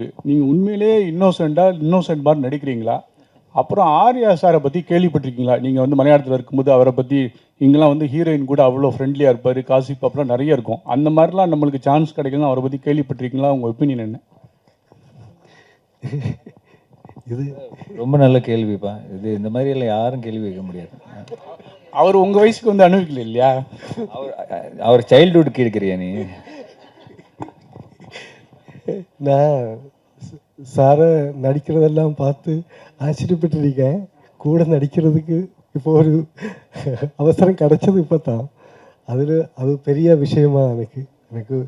நீங்கள் உண்மையிலே இன்னோசென்ட் மாதிரி நடிக்கிறீங்களா? அப்புறம் ஆர்யா சாரை பற்றி கேள்விப்பட்டிருக்கீங்களா? நீங்கள் வந்து மலையாளத்தில் இருக்கும்போது அவரை பற்றி இங்கெல்லாம் வந்து ஹீரோயின் கூட அவ்வளோ ஃப்ரெண்ட்லியாக இருப்பார், காசிப் அப்புறம் நிறைய இருக்கும். அந்த மாதிரிலாம் நம்மளுக்கு சான்ஸ் கிடைக்கணும், அவரை பற்றி கேள்விப்பட்டிருக்கீங்களா? உங்கள் ஒப்பீனியன் என்ன? இது ரொம்ப நல்ல கேள்விப்பா. இது இந்த மாதிரி எல்லாம் யாரும் கேள்வி கேட்க முடியாது. அவர் உங்கள் வயசுக்கு வந்து அனுபவிக்கல இல்லையா? அவர் சைல்டுஹுட் கேட்குறியா நீ? நான் சாரை நடிக்கிறதெல்லாம் பார்த்து ஆச்சரியப்பட்டிருக்கேன். கூட நடிக்கிறதுக்கு இப்போ ஒரு அவசரம் கிடைச்சது இப்போ தான். அது பெரிய விஷயமா எனக்கு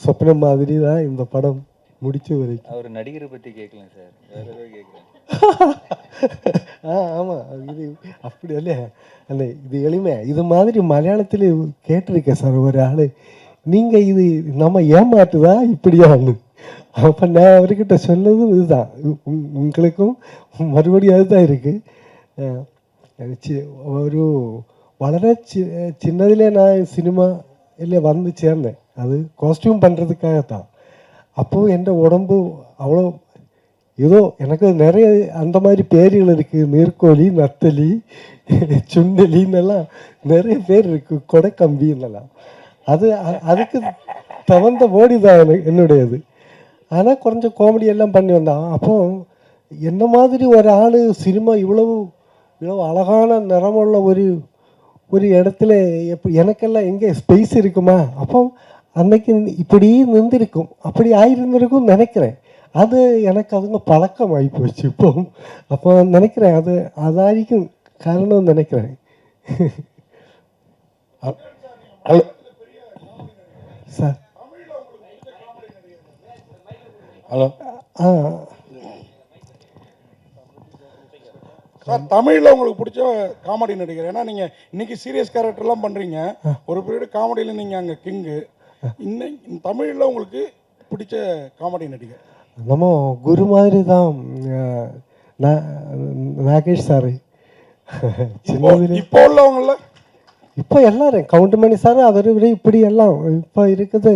சொப்னம் மாதிரி தான் இந்த படம் முடிச்ச வரைக்கும். அவர் நடிகரை பற்றி கேட்கலாம் சார், வேற ஏதோ கேட்குறேன். ஆமாம், இது அப்படி இல்லையா? அந்த இது எளிமை. இது மாதிரி மலையாளத்தில் கேட்டிருக்கேன் சார் ஒரு ஆள், நீங்கள் இது நம்ம ஏமாத்துதா இப்படியான்னு. அப்போ நான் அவர்கிட்ட சொன்னதும் இதுதான், உங்களுக்கும் மறுபடியும் அதுதான் இருக்குது. ஒரு വളരെ சின்னதிலே நான் சினிமா இல்லை வந்து சேர்ந்தேன், அது காஸ்டியூம் பண்ணுறதுக்காகத்தான். அப்போது என் உடம்பு அவ்வளோ ஏதோ எனக்கு நிறைய அந்த மாதிரி பேர்கள் இருக்குது, நீர்க்கோழி, நத்தலி, சுண்டலின்னெல்லாம் நிறைய பேர் இருக்குது, கொடைக்கம்பின்னெல்லாம். அதுக்கு தகுந்த போடி தான் என்னுடையது. ஆனால் கொஞ்சம் காமெடி எல்லாம் பண்ணி வந்தான். அப்போ என்ன மாதிரி ஒரு ஆள் சினிமா இவ்வளவு அழகான நிறமுள்ள ஒரு இடத்துல எனக்கெல்லாம் எங்கே ஸ்பேஸ் இருக்குமா? அப்போ அன்னைக்கு இப்படி நின்றுருக்கும், அப்படி ஆயிருந்திருக்கும் நினைக்கிறேன். அது எனக்கு அதுங்க பழக்கம் ஆகி போச்சு இப்போ. அப்போ நினைக்கிறேன் அதாയിരിக்கும் காரணம் நினைக்கிறேன். சார் ஹலோ சார், தமிழில் உங்களுக்கு பிடிச்ச காமெடி நடிகர்? ஏன்னா நீங்கள் இன்னைக்கு சீரியஸ் கேரக்டர்லாம் பண்ணுறீங்க, ஒரு பீரியட் காமெடியில் நீங்கள் அங்கே கிங்கு. இன்னைக்கு தமிழில் உங்களுக்கு பிடிச்ச காமெடி நடிகர்? நம்ம குரு மாதிரி தான் நாகேஷ் சார். சின்னதுல இப்போ உள்ளவங்கள இப்போ எல்லாரும் கவுண்டமணி சார், அவர் இப்படி எல்லாம் இப்போ இருக்குது.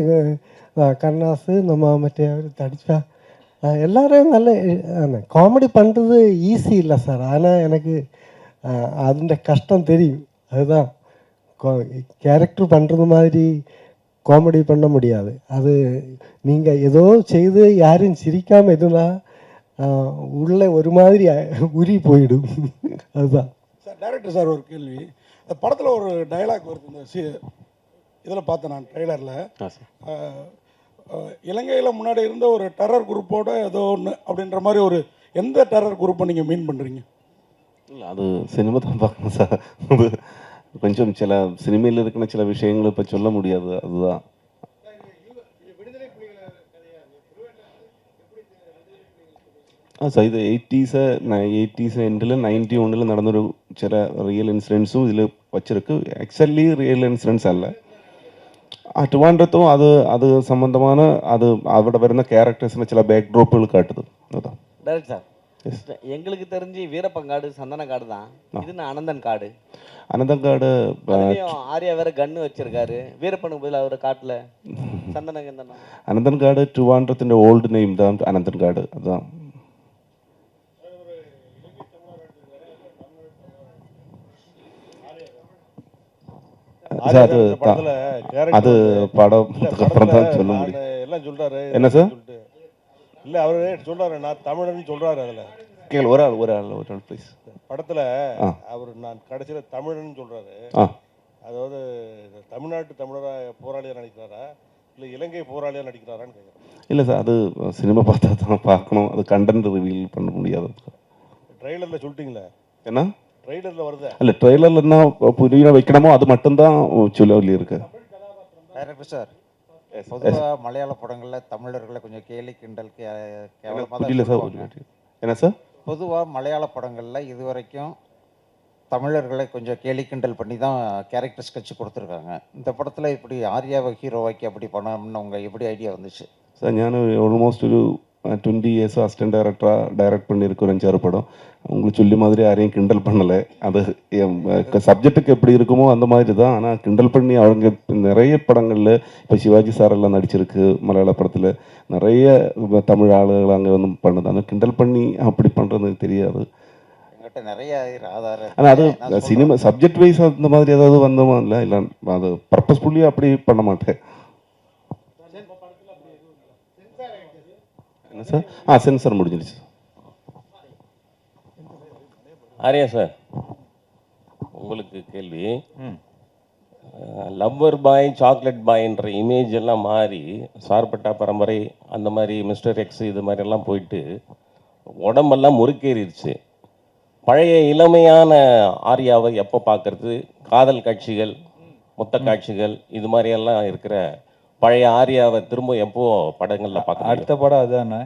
கண்ணாசு, நம்ம மற்ற தடிச்சா எல்லாரும் நல்ல காமெடி பண்ணுறது ஈஸி இல்லை சார். ஆனால் எனக்கு அந்த கஷ்டம் தெரியும். அதுதான் கேரக்டர் பண்ணுறது மாதிரி காமெடி பண்ண முடியாது. அது நீங்கள் ஏதோ செய்து யாரும் சிரிக்காமல் எதுனா உள்ளே ஒரு மாதிரி உரி போயிடும். அதுதான் சார். டைரக்டர் சார், ஒரு கேள்வி. இந்த படத்தில் ஒரு டைலாக் வருது, இந்த இதில் பார்த்தேன் நான் ட்ரெய்லரில். இலங்கையில் முன்னாடி இருந்த ஒரு டெரர் குரூப்போட ஏதோ ஒன்று அப்படின்ற மாதிரி ஒரு எந்த டெரர் குரூப்பை நீங்கள் மீன் பண்ணுறீங்க? இல்லை, அது சினிமா தான் பார்க்கணும் சார். அது கொஞ்சம் சில சினிமையில் இருக்கிற சில விஷயங்களை இப்போ சொல்ல முடியாது. அதுதான் சார். இது 80s எண்டில் 91 நடந்த ஒரு சில ரியல் இன்சிடென்ட்ஸும் இதில் வச்சிருக்கு. ஆக்சுவலி ரியல் இன்சிடென்ட்ஸ் அல்ல. ട്രിവാൻഡ്രത്തും അത് സംബന്ധമാണ്. അത് അവിടെ വരുന്ന ക്യാരക്ടേഴ്സിന് ചില ബാക്ക് ഡ്രോപ്പുകൾ കാട്ടുது. அதான் டைரக்ட் சார், எங்களுக்கு தெரிஞ்சு வீரப்பங்காடு சந்தனக்காடு தான். இது அனந்தன் காடு. அனந்தன் காடு ஆர்யா வேற கன்னு வச்சிருக்காரு. வீரப்பனுக்கு பதில் அவரு காட்டுல சந்தனம். അനന്തൻ കാട് ട്രിവാൻഡ്രത്തിന്റെ ഓൾഡ് നെയിം தான் அனந்தன் காடு. அதான் அது படம் அப்புறம் தான் சொல்ல முடியும். எல்லாம் சொல்றாரு. என்ன சார்? இல்ல, அவரு சொல்றாரு நான் தமிழன்னு சொல்றாரு. அதுல கேள், ஒரு ஆள் ப்ளீஸ். படத்துல அவர் நான் கடைசியில தமிழன்னு சொல்றாரு. அதாவது தமிழரா போராளியா நடிக்கிறாரா இல்ல இலங்கை போராளியா நடிக்கிறாரான்னு கேட்குறேன். இல்லை சார், அது சினிமா பார்த்தா தான் பார்க்கணும். அது கண்டென்ட் ரிவீல் பண்ண முடியாது. ட்ரெய்லர்ல சொல்லிட்டீங்களே என்ன? ட்ரெய்லர்ல வருது அல்ல, ட்ரெய்லர்ல என்ன புரிய வைக்கணுமோ அது மட்டும்தான் சொல்லி இருக்கு. டைரக்டர் சார், பொதுவாக மலையாள படங்களில் தமிழர்களை கொஞ்சம் கேலி கிண்டல் என்ன சார்? பொதுவாக மலையாள படங்களில் இது வரைக்கும் தமிழர்களை கொஞ்சம் கேலி கிண்டல் பண்ணி தான் கேரக்டர் ஸ்கெட்ச் கொடுத்துருக்காங்க. இந்த படத்தில் இப்படி ஆர்யாவை ஹீரோவாக்கி அப்படி பண்ணணும்னு உங்கள் எப்படி ஐடியா வந்துச்சு சார்? ഞാൻ ഓൾമോസ്റ്റ് ഒരു 20 இயர்ஸ் அசிஸ்டன்ட் டைரக்டராக டைரக்ட் பண்ணியிருக்க ஒரு 5-6 படம். உங்களுக்கு சொல்லி மாதிரி யாரையும் கிண்டல் பண்ணலை. அது சப்ஜெக்ட்டுக்கு எப்படி இருக்குமோ அந்த மாதிரி தான். ஆனால் கிண்டல் பண்ணி அவங்க நிறைய படங்களில் இப்போ சிவாஜி சார் எல்லாம் நடிச்சிருக்கு மலையாள படத்தில். நிறைய தமிழ் ஆளுகள் அங்கே வந்து பண்ணுது. ஆனால் கிண்டல் பண்ணி அப்படி பண்ணுறது தெரியாது. என்கிட்ட நிறைய ஆதாரம் ஆனால் அது நான் சொல்றேன். சினிமா சப்ஜெக்ட் வைஸ் அந்த மாதிரி ஏதாவது வந்தோமா இல்லை அது பர்பஸ்ஃபுல்லி அப்படி பண்ண மாட்டேன். என்ன சார்? சென்சார் முடிஞ்சிருச்சு. ஆரியா சார், உங்களுக்கு கேள்வி. லவ்வர் பாய், சாக்லேட் பாய்ன்ற இமேஜ் எல்லாம் மாறி சார்பட்டா பரம்பரை அந்த மாதிரி மிஸ்டர் எக்ஸ் இது மாதிரிலாம் போயிட்டு உடம்பெல்லாம் முறுக்கேறிடுச்சு. பழைய இளமையான ஆர்யாவை எப்போ பார்க்கறது? காதல் காட்சிகள், மொத்த காட்சிகள் இது மாதிரியெல்லாம் இருக்கிற பழைய ஆர்யாவை திரும்ப எப்போ படங்களில் பார்க்க? அடுத்த படம் அதுதானே,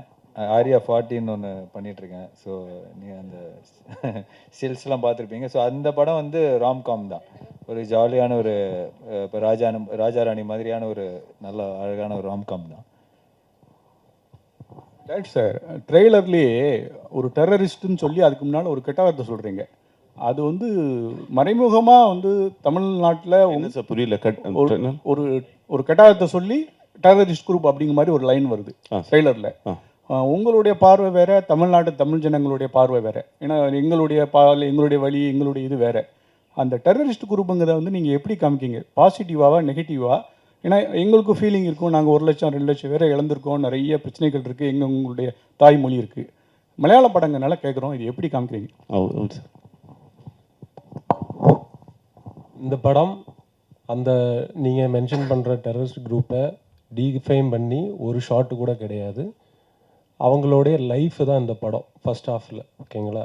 ஆர்யா 40ன்னு ஒன்று பண்ணிகிட்ருக்கேன். ஸோ நீங்கள் அந்த ஸ்டில்ஸ்லாம் பார்த்துருப்பீங்க. ஸோ அந்த படம் வந்து ராம்காம் தான். ஒரு ஜாலியான ஒரு இப்போ ராஜா ராணி மாதிரியான ஒரு நல்ல அழகான ஒரு ராம்காம் தான். Right sir. ட்ரெய்லர்லேயே ஒரு டெரரிஸ்ட்டுன்னு சொல்லி அதுக்கு முன்னால் ஒரு கெட்ட வார்த்தை சொல்கிறீங்க. அது வந்து மறைமுகமாக வந்து தமிழ்நாட்டில் என்ன சார் புரியல? ஒரு ஒரு கெட்ட வார்த்தை சொல்லி டெரரிஸ்ட் குரூப் அப்படிங்கிற மாதிரி ஒரு லைன் வருது ட்ரெய்லரில். உங்களுடைய பார்வை வேற, தமிழ்நாட்டு தமிழ் ஜனங்களுடைய பார்வை வேற. ஏன்னா எங்களுடைய வழி, எங்களுடைய இது வேற. அந்த டெரரிஸ்ட் குரூப்புங்கிறத வந்து நீங்கள் எப்படி காமிக்கிங்க? பாசிட்டிவாவா நெகட்டிவா? ஏன்னா எங்களுக்கு ஃபீலிங் இருக்கும், நாங்கள் 1 லட்சம் 2 லட்சம் பேரை இழந்திருக்கோம், நிறைய பிரச்சனைகள் இருக்குது, உங்களுடைய தாய்மொழி இருக்குது. மலையாள படங்கள்னால கேட்குறோம், இது எப்படி காமிக்கிறீங்க? இந்த படம் அந்த நீங்கள் மென்ஷன் பண்ணுற டெரரிஸ்ட் குரூப்பை டீஃபைம் பண்ணி ஒரு ஷாட்டு கூட கிடையாது. அவங்களுடைய லைஃப் தான் இந்த படம் ஃபர்ஸ்ட் ஹாஃபில். ஓகேங்களா?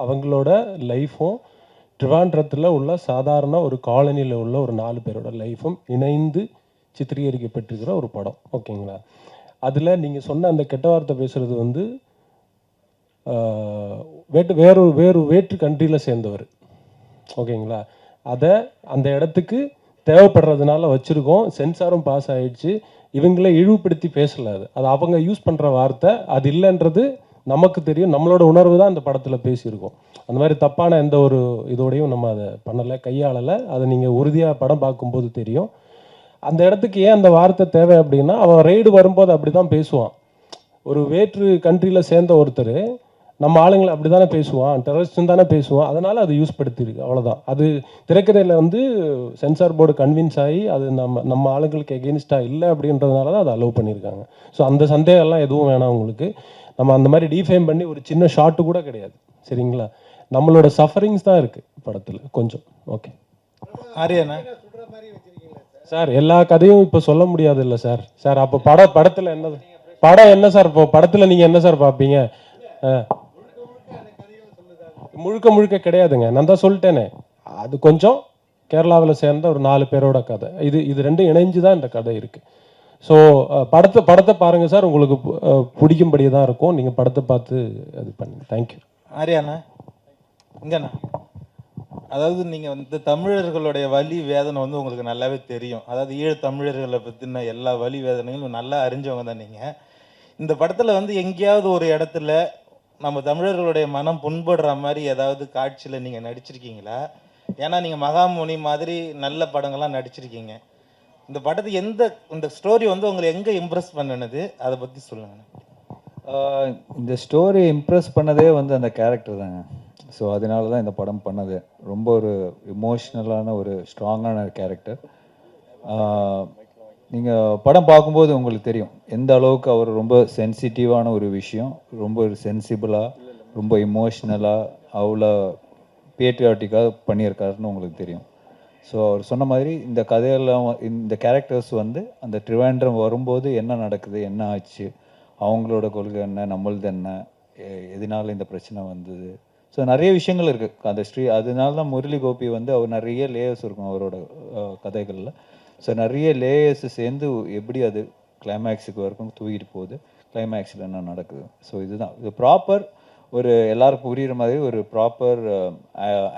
அவங்களோட லைஃப்பும் ட்ரிவாண்ட்ரத்தில் உள்ள சாதாரண ஒரு காலனியில் உள்ள ஒரு 4 பேரோட லைஃப்பும் இணைந்து சித்திரீகரிக்கப்பட்டிருக்கிற ஒரு படம். ஓகேங்களா? அதில் நீங்கள் சொன்ன அந்த கெட்ட வார்த்தை பேசுகிறது வந்து வேற்று கண்ட்ரியில் சேர்ந்தவர். ஓகேங்களா? அதை அந்த இடத்துக்கு தேவைப்படுறதுனால வச்சுருக்கோம். சென்சாரும் பாஸ் ஆகிடுச்சு. இவங்கள இழிவுபடுத்தி பேசல. அது அவங்க யூஸ் பண்ணுற வார்த்தை, அது இல்லைன்றது நமக்கு தெரியும். நம்மளோட உணர்வு தான் அந்த படத்தில் பேசியிருக்கோம். அந்த மாதிரி தப்பான எந்த ஒரு இதோடையும் நம்ம அதை பண்ணலை, கையாளலை. அதை நீங்கள் உறுதியாக படம் பார்க்கும்போது தெரியும். அந்த இடத்துக்கு ஏன் அந்த வார்த்தை தேவை அப்படின்னா, அவன் ரெய்டு வரும்போது அப்படி தான் பேசுவான். ஒரு வேற்று கண்ட்ரியில் சேர்ந்த ஒருத்தர் நம்ம ஆளுங்களை அப்படி தானே பேசுவான், டெரரிஸ்ட்னு தானே பேசுவான். அதனால் அது யூஸ் படுத்தியிருக்கு, அவ்வளோதான். அது திரைக்கதையில் வந்து சென்சார் போர்டு கன்வின்ஸ் ஆகி அது நம்ம ஆளுங்களுக்கு எகெயின்ஸ்டாக இல்லை அப்படின்றதுனால தான் அதை அலோவ் பண்ணியிருக்காங்க. ஸோ அந்த சந்தேகம்லாம் எதுவும் வேணாம் உங்களுக்கு. நம்ம அந்த மாதிரி டிஃபைம் பண்ணி ஒரு சின்ன ஷாட்டு கூட கிடையாது. சரிங்களா? நம்மளோட சஃபரிங்ஸ் தான் இருக்குது படத்தில் கொஞ்சம். ஓகே ஆரியாண்ணா சார், எல்லா கதையும் இப்போ சொல்ல முடியாது இல்லை சார். சார் அப்போ படத்தில் என்ன என்ன சார்? இப்போ படத்தில் நீங்கள் என்ன சார் பார்ப்பீங்க? முழுக்க கிடையாதுங்க. நான் தான் சொல்லிட்டேனே, அது கொஞ்சம் கேரளாவில் சேர்ந்த ஒரு 4 பேரோட கதை. இது ரெண்டும் இணைஞ்சு தான் இந்த கதை இருக்குது. ஸோ படத்தை பாருங்கள் சார், உங்களுக்கு பிடிக்கும்படியே தான் இருக்கும். நீங்கள் படத்தை பார்த்து அது பண்ணுங்க. தேங்க்யூ. ஆரியாண்ணா இங்கண்ணா, அதாவது நீங்கள் வந்து தமிழர்களுடைய வலி வேதனை வந்து உங்களுக்கு நல்லாவே தெரியும். அதாவது ஈழத் தமிழர்களை பற்றின எல்லா வலி வேதனைகளும் நல்லா அறிஞ்சவங்க தான் நீங்கள். இந்த படத்தில் வந்து எங்கேயாவது ஒரு இடத்துல நம்ம தமிழர்களுடைய மனம் புண்படுற மாதிரி ஏதாவது காட்சியில் நீங்கள் நடிச்சிருக்கீங்களா? ஏன்னா நீங்கள் மகாமுனி மாதிரி நல்ல படங்கள்லாம் நடிச்சிருக்கீங்க. இந்த படத்தை இந்த ஸ்டோரி வந்து உங்களை எங்கே இம்ப்ரெஸ் பண்ணினது, அதை பற்றி சொல்லுங்கள். இந்த ஸ்டோரி இம்ப்ரெஸ் பண்ணதே வந்து அந்த கேரக்டர் தாங்க. ஸோ அதனால தான் இந்த படம் பண்ணது. ரொம்ப ஒரு இமோஷ்னலான ஒரு ஸ்ட்ராங்கான கேரக்டர். நீங்கள் படம் பார்க்கும்போது உங்களுக்கு தெரியும் எந்த அளவுக்கு அவர் ரொம்ப சென்சிட்டிவான ஒரு விஷயம், ரொம்ப ஒரு சென்சிபிளாக, ரொம்ப இமோஷ்னலாக, அவ்வளோ பேட்ரியாட்டிக்காக பண்ணியிருக்காருன்னு உங்களுக்கு தெரியும். ஸோ அவர் சொன்ன மாதிரி இந்த கதையெல்லாம் இந்த கேரக்டர்ஸ் வந்து அந்த ட்ரிவாண்ட்ரம் வரும்போது என்ன நடக்குது, என்ன ஆச்சு, அவங்களோட கொள்கை என்ன, நம்மளது என்ன, எதனால இந்த பிரச்சனை வந்தது. ஸோ நிறைய விஷயங்கள் இருக்குது அந்த அதனால தான் முரளி கோபி வந்து அவர் நிறைய லேயர்ஸ் இருக்கும் அவரோட கதைகளில். ஸோ நிறைய லேயர்ஸ் சேர்ந்து எப்படி அது கிளைமேக்ஸுக்கு வரைக்கும் தூக்கிட்டு போகுது, கிளைமேக்ஸில் என்ன நடக்குது. ஸோ இதுதான் இது ப்ராப்பர் ஒரு எல்லாருக்கும் புரிகிற மாதிரி ஒரு ப்ராப்பர்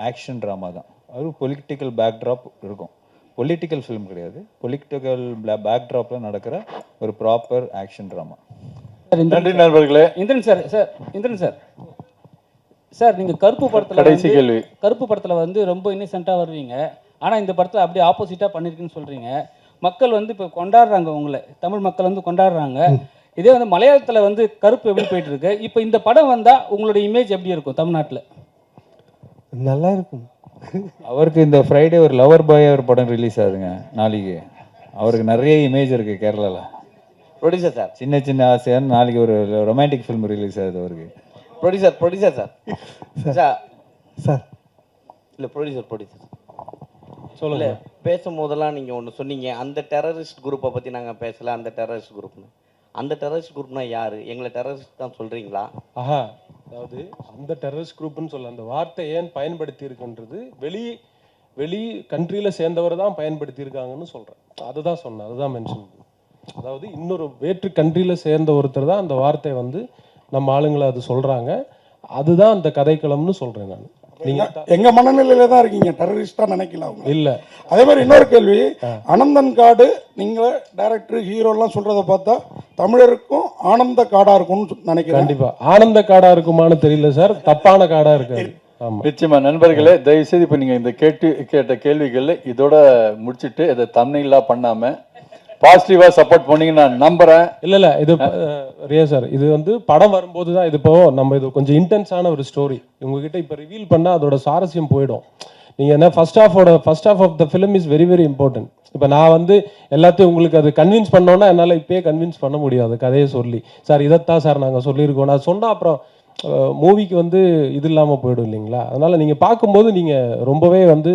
ஆக்ஷன் ட்ராமா தான். அது பொலிட்டிக்கல் பேக்ட்ராப் இருக்கும். பொலிட்டிக்கல் ஃபிலிம் கிடையாது, பொலிட்டிக்கல் பேக்ட்ராப்பில் நடக்கிற ஒரு ப்ராப்பர் ஆக்ஷன் ட்ராமா. நன்றி நண்பர்களே. இந்திரன் சார் சார் நீங்கள் கருப்பு படத்தில் வந்து ரொம்ப இன்னசென்ட்டாக வருவீங்க. ஆனால் இந்த படத்தில் அப்படியே ஆப்போசிட்டாக பண்ணியிருக்குன்னு சொல்கிறீங்க. மக்கள் வந்து இப்போ கொண்டாடுறாங்க, உங்களை தமிழ் மக்கள் வந்து கொண்டாடுறாங்க. இதே வந்து மலையாளத்தில் வந்து கருப்பு எப்படி போயிட்டு இருக்கு, இப்போ இந்த படம் வந்தால் உங்களுடைய இமேஜ் எப்படி இருக்கும் தமிழ்நாட்டில்? நல்லா இருக்கும். அவருக்கு இந்த ஃப்ரைடே ஒரு லவர் பாய் ஒரு படம் ரிலீஸ் ஆகுதுங்க நாளைக்கு. அவருக்கு நிறைய இமேஜ் இருக்குது கேரளாவில். ப்ரொடியூசர் சார், சின்ன சின்ன ஆசையான நாளைக்கு ஒரு ரொமான்டிக் ஃபிலிம் ரிலீஸ் ஆகுது அவருக்கு. ப்ரொடியூசர் சார் சார் இல்லை ப்ரொடியூசர் சொல்லுங்க. பேசும்போதெல்லாம் நீங்கள் ஒன்று சொன்னீங்க, அந்த டெரரிஸ்ட் குரூப்பை பற்றி நாங்கள் பேசலை, அந்த டெரரிஸ்ட் குரூப்னு. அந்த டெரரிஸ்ட் குரூப்னா யார்? எங்களை டெரரிஸ்ட் தான் சொல்கிறீங்களா? ஆஹா, அதாவது அந்த டெரரிஸ்ட் குரூப்னு சொல்ல அந்த வார்த்தை ஏன் பயன்படுத்தி இருக்குன்றது வெளி கண்ட்ரியில் சேர்ந்தவர் தான் பயன்படுத்தி இருக்காங்கன்னு சொல்கிறேன். அதுதான் சொன்னேன், அதுதான் மென்ஷன். அதாவது இன்னொரு வேற்று கண்ட்ரியில் சேர்ந்த ஒருத்தர் தான் அந்த வார்த்தை வந்து நம்ம ஆளுங்களை அது சொல்கிறாங்க. அதுதான் அந்த கதைக்களம்னு சொல்கிறேன் நான். எங்க மனநிலையில தான் இருக்கீங்க, டெரரிஸ்டா நினைக்கல அவங்க. இல்ல அதே மாதிரி இன்னொரு கேள்வி, அனந்தன் காடு நீங்க டைரக்டர் ஹீரோ எல்லாம் சொல்றத பார்த்தா தமிழருக்கும் ஆனந்த காடா இருக்கும்னு நினைக்கிறேன். கண்டிப்பா ஆனந்த காடா இருக்குமான்னு தெரியல சார், தப்பான காடா இருக்காது. நிச்சயமா நண்பர்களே, தயவுசெய்து இப்போ நீங்கள் இந்த கேட்ட கேள்விகளில் இதோட முடிச்சுட்டு இதை தம்ப்நெயிலா பண்ணாம பாசிட்டிவா சப்போர்ட் பண்ணீங்க நான் நம்புறேன். இல்ல இது ரியா சார், இது வந்து படம் வரும்போது தான் இது. இப்போ நம்ம இது கொஞ்சம் இன்டென்ஸான ஒரு ஸ்டோரி உங்ககிட்ட இப்போ ரிவீல் பண்ணா அதோட சாரஸ்யம் போயிடும். நீங்க என்ன first half of the film is very very important. இப்போ நான் வந்து எல்லாத்தையும் உங்களுக்கு அது கன்வின்ஸ் பண்ணோன்னா என்னால் இப்பயே கன்வின்ஸ் பண்ண முடியாது. கதையை சொல்லி சார் இதைத்தான் சார் நாங்கள் சொல்லியிருக்கோம் நான் சொன்னால் அப்புறம் மூவிக்கு வந்து இது இல்லாமல் போயிடும் இல்லைங்களா. அதனால் நீங்கள் பார்க்கும்போது நீங்கள் ரொம்பவே வந்து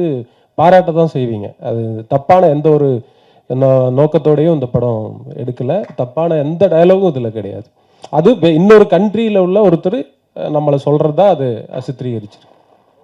பாராட்ட தான் செய்வீங்க. அது தப்பான எந்த ஒரு நோக்கத்தோடையும் இந்த படம் எடுக்கலை, தப்பான எந்த டயலாகும் இதில் கிடையாது. அது இன்னொரு கண்ட்ரியில் உள்ள ஒருத்தர் நம்மளை சொல்கிறது தான் அது சித்தரிச்சிருக்கு.